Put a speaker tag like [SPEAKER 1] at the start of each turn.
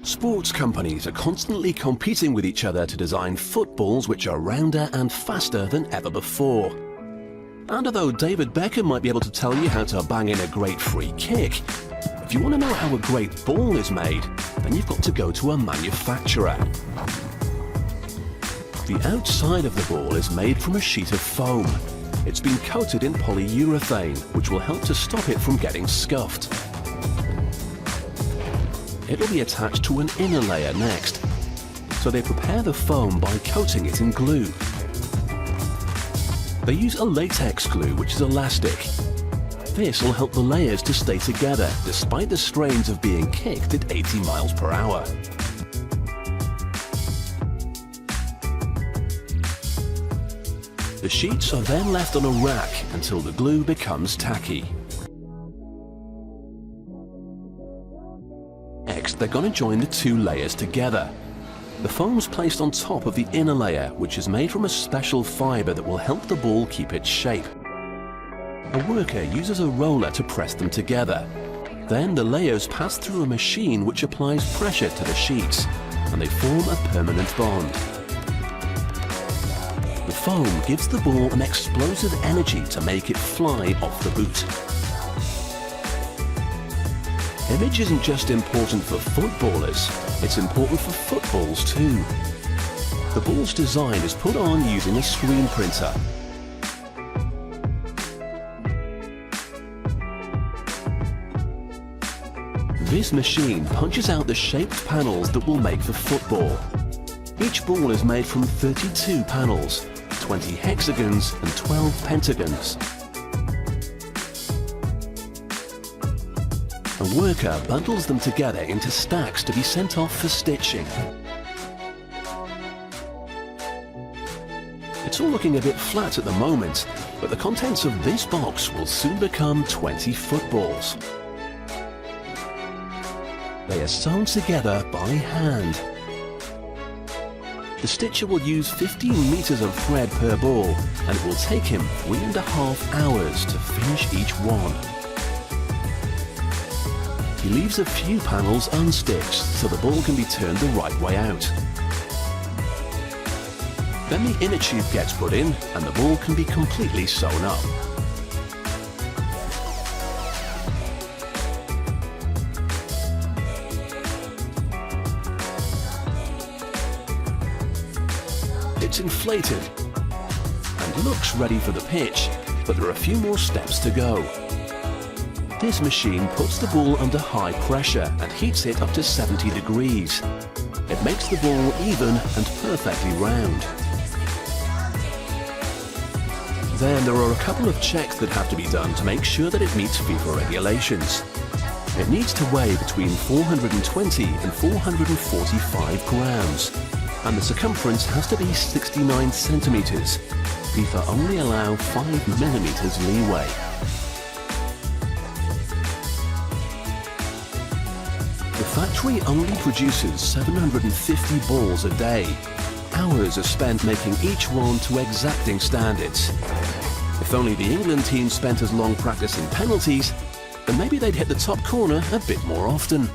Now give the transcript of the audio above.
[SPEAKER 1] Sports companies are constantly competing with each other to design footballs which are rounder and faster than ever before. And although David Beckham might be able to tell you how to bang in a great free kick, if you want to know how a great ball is made, then you've got to go to a manufacturer. The outside of the ball is made from a sheet of foam. It's been coated in polyurethane, which will help to stop it from getting scuffed. It'll be attached to an inner layer next, so they prepare the foam by coating it in glue. They use a latex glue which is elastic. This will help the layers to stay together despite the strains of being kicked at 80 miles per hour. The sheets are then left on a rack until the glue becomes tacky. Next, they're going to join the two layers together. The foam's placed on top of the inner layer, which is made from a special fiber that will help the ball keep its shape. A worker uses a roller to press them together. Then the layers pass through a machine which applies pressure to the sheets, and they form a permanent bond. The foam gives the ball an explosive energy to make it fly off the boot. Image isn't just important for footballers, it's important for footballs too. The ball's design is put on using a screen printer. This machine punches out the shaped panels that will make the football. Each ball is made from 32 panels, 20 hexagons and 12 pentagons. A worker bundles them together into stacks to be sent off for stitching. It's all looking a bit flat at the moment, but the contents of this box will soon become 20 footballs. They are sewn together by hand. The stitcher will use 15 meters of thread per ball, and it will take him 3.5 hours to finish each one. He leaves a few panels unstitched so the ball can be turned the right way out. Then the inner tube gets put in and the ball can be completely sewn up. It's inflated and looks ready for the pitch, but there are a few more steps to go. This machine puts the ball under high pressure and heats it up to 70 degrees. It makes the ball even and perfectly round. Then there are a couple of checks that have to be done to make sure that it meets FIFA regulations. It needs to weigh between 420 and 445 grams, and the circumference has to be 69 centimeters. FIFA only allow 5 millimeters leeway. The factory only produces 750 balls a day. Hours are spent making each one to exacting standards. If only the England team spent as long practicing penalties, then maybe they'd hit the top corner a bit more often.